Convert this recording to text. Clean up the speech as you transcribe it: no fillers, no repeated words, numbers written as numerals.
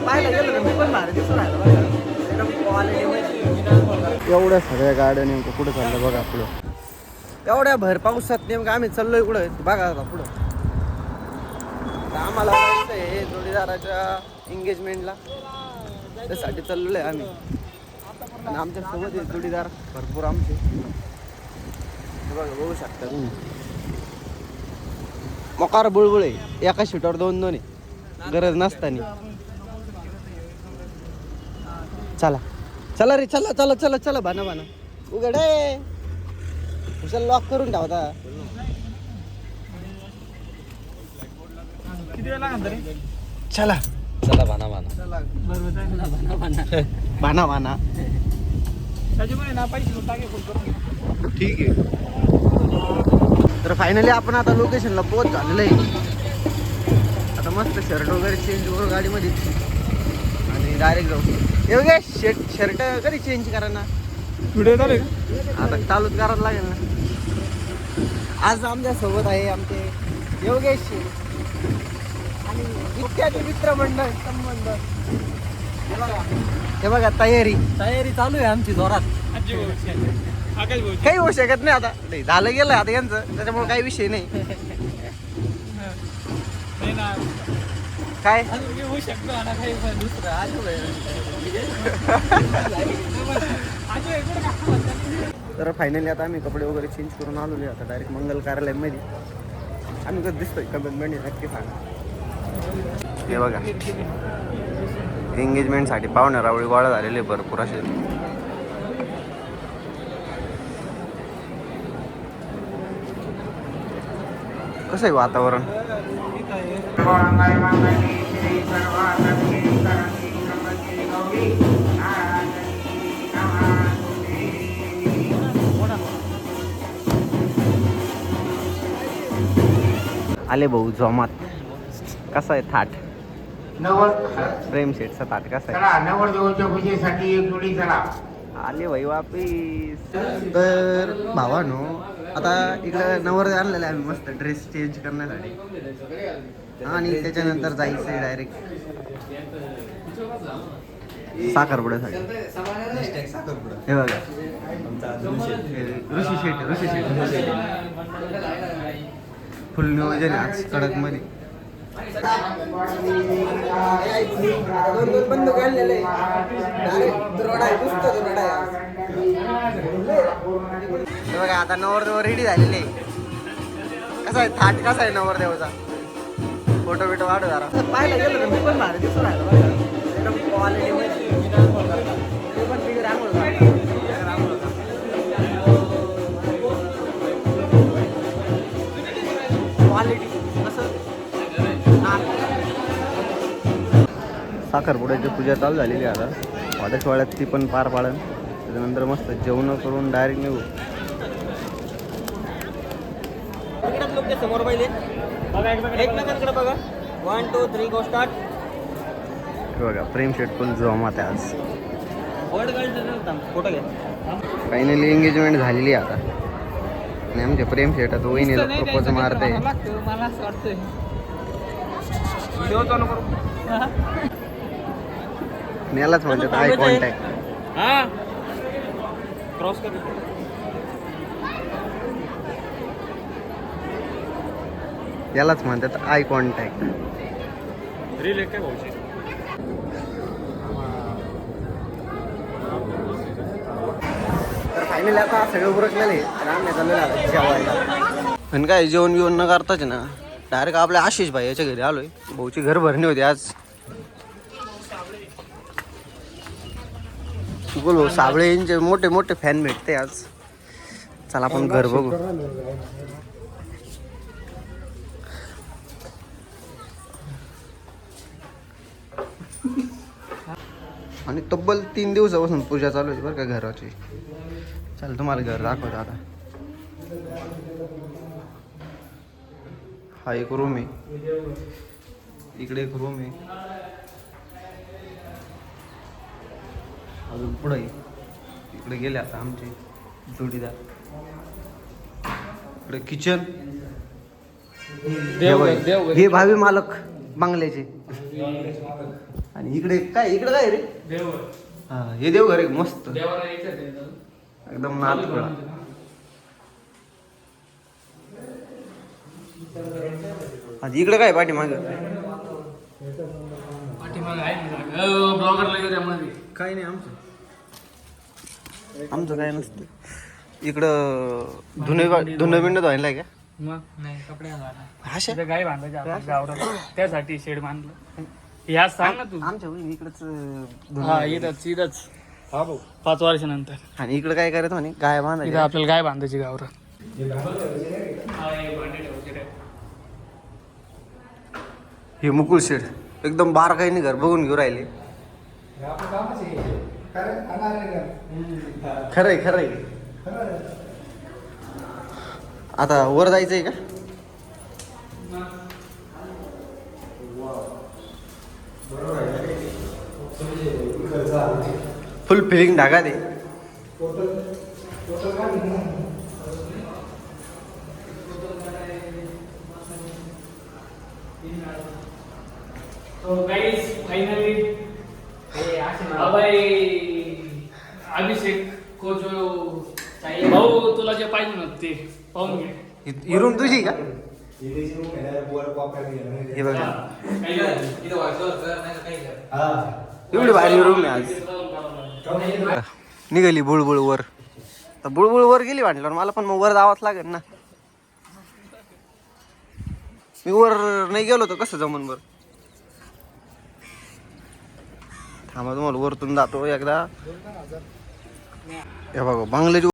पाहायला गेलो ना मी पण भारी दिसून राहिलं बघा. एकदम क्वालिटी. एवढ्या सगळ्या गाड्या नेमकं कुठं चाललं बघा पुढं. एवढ्या भर पावसात नेमकं आम्ही चाललोय कुठं बघा आता पुढं. आम्हाला जायचं आहे जोडीदाराच्या एंगेजमेंटला, त्यासाठी चाललोय आम्ही. आणि आमच्या सोबत आहे जोडीदार भरपूर आमचे. बघा बघू शकता तुम्ही. मकार बुळबुळ आहे, एका शिटावर दोन दोन आहे गरज नसताना. चला चला रे चला चला चला चला बाना बाना उघडे कुशल लॉक करून ठेवता. चला चला बाना बाना बाना बाना ठीक आहे. तर फायनली आपण आता लोकेशनला पोहोच झालेलं आहे. आता मस्त शर्ट वगैरे चेंज करू गाडीमध्ये आणि डायरेक्ट जाऊ. योगेश शर्ट कधी चेंज करा ना. आता चालूच करायला लागेल ना. आज आमच्या सोबत आहे आमचे योगेश आणि इत्यादी मित्रमंडळ संबंध. हे बघा तयारी चालू आहे आमची जोरात. काही होऊ शकत नाही आता. नाही झालं गेलं आता यांचं, त्याच्यामुळे काही विषय नाही. काय तर फायनली आता आम्ही कपडे वगैरे चेंज करून आलो आहे. आता डायरेक्ट मंगल कार्यालयामध्ये. आम्ही कसं दिसतोय कमेंटमध्ये नक्की सांगा. हे बघा एंगेजमेंटसाठी पाहुणे रावळी गोळा झालेले भरपूर असे. कसं आहे वातावरण. आले भाऊ जोमात. कसा आहे थाट प्रेम शेठचा थाट कसा आहे. नवरदेवाच्या पूजेसाठी एक जोडी चला. आले भाई वापिस. तर भावानो आता इकडं नवर आणलेलं आहे आम्ही मस्त ड्रेस चेंज करण्यासाठी. आणि त्याच्यानंतर जायचं आहे डायरेक्ट साखरपुड्यासाठी. हे बघा ऋषी शेट फुल नियोजन आहे आज कडक मध्ये. बंद काढलेलं बघा. आता नवरदेव रेडी झालेले. कसा आहे थाट कसा आहे नवरदेवाचा. फोटो बिटो वाढू जरा. पाहायला गेलो ना मी पण भारी दिसून राहिलं बघा. एकदम क्वालिटी. साखरपुड्याची पूजा चालू झालेली आहे आता. वाड्यात ती पण पार पाडन. त्याच्यानंतर मस्त जेवण करून डायरेक्ट निघू. समोर पहिले एकमेकांकडे बघा. 1 2 3 गो स्टार्ट. बघा प्रेम शेट पण जोमात आहे आज. फोटो घ्या. फायनली एंगेजमेंट झालेली आहे आता. आणि आमचे प्रेम शेट आता वहिनीला प्रपोज मारते. मला असं वाटतंय यालाच म्हणतात आय कॉन्टॅक्ट. क्रॉस कर. यालाच म्हणतात आय कॉन्टॅक्ट. रील एक काय भाऊची. तर फायनली आता सगळं उरकलेलं आहे. आम्ही चाललेलं आहे जेवायला. आणि काय जेवण बिवण न करताच ना डायरेक्ट आपल्या आशिष भाई याच्या घरी आलोय. भाऊची घर भरणी होती आज. बोलो साबळे यांचे मोठे मोठे फॅन भेटते आज. चला आपण घर बघू. आणि तब्बल 3 दिवसापासून पूजा चालू आहे बरं का घराची. चल तुम्हाला घर दाखवतो आता. हा एक रूम आहे. इकडे एक रूम आहे. अजून पुढे इकडे गेले आता आमचे जोडीदार. इकडे किचन. हे भावी मालक बंगल्याचे. आणि इकडे काय रे? देवर हा हे देवघर आहे मस्त देवाला यायचं एकदम नाथखोळा. आणि इकडे काय पाठीमाग पाठीमाग आहे ब्लॉगरला येऊ त्यामध्ये काय नाही आमचं काय नसतं इकडं धुणं धुवायला का मग नाही कपडे अशा गाय बांधायची आपण गावरात त्यासाठी शेड बांधलं ह्या सांग ना तू आमच्या बहिणी इकडंच हा इथंच हा भाऊ 5 वर्षानंतर आणि इकडं काय करायचं म्हणे गाय इथं बांधायची. आपल्याला गाय बांधायची गावरात हे मुकुळ शेड एकदम बारकाईने घर बघून घेऊ राहिले. खरंय आता वर जायचंय का? फुल फिलिंग ढाका दे. तो गाइस फाइनली अभिषेक को जो चाहिए भाऊ तुला जे पाहिजे ना ते पाहून घे इरून तुझी का? हे बघा एवढी भारी रूम आहे आज. निघाली बुळबुळ वर. बुळबुळ वर गेली म्हटल्यावर मला पण मग वर जावंच लागेल ना. मी वर नाही गेलो तर कसं जमून वर. थांबा तुम्हाला वरतून जातो एकदा. हे बघा बंगल्याची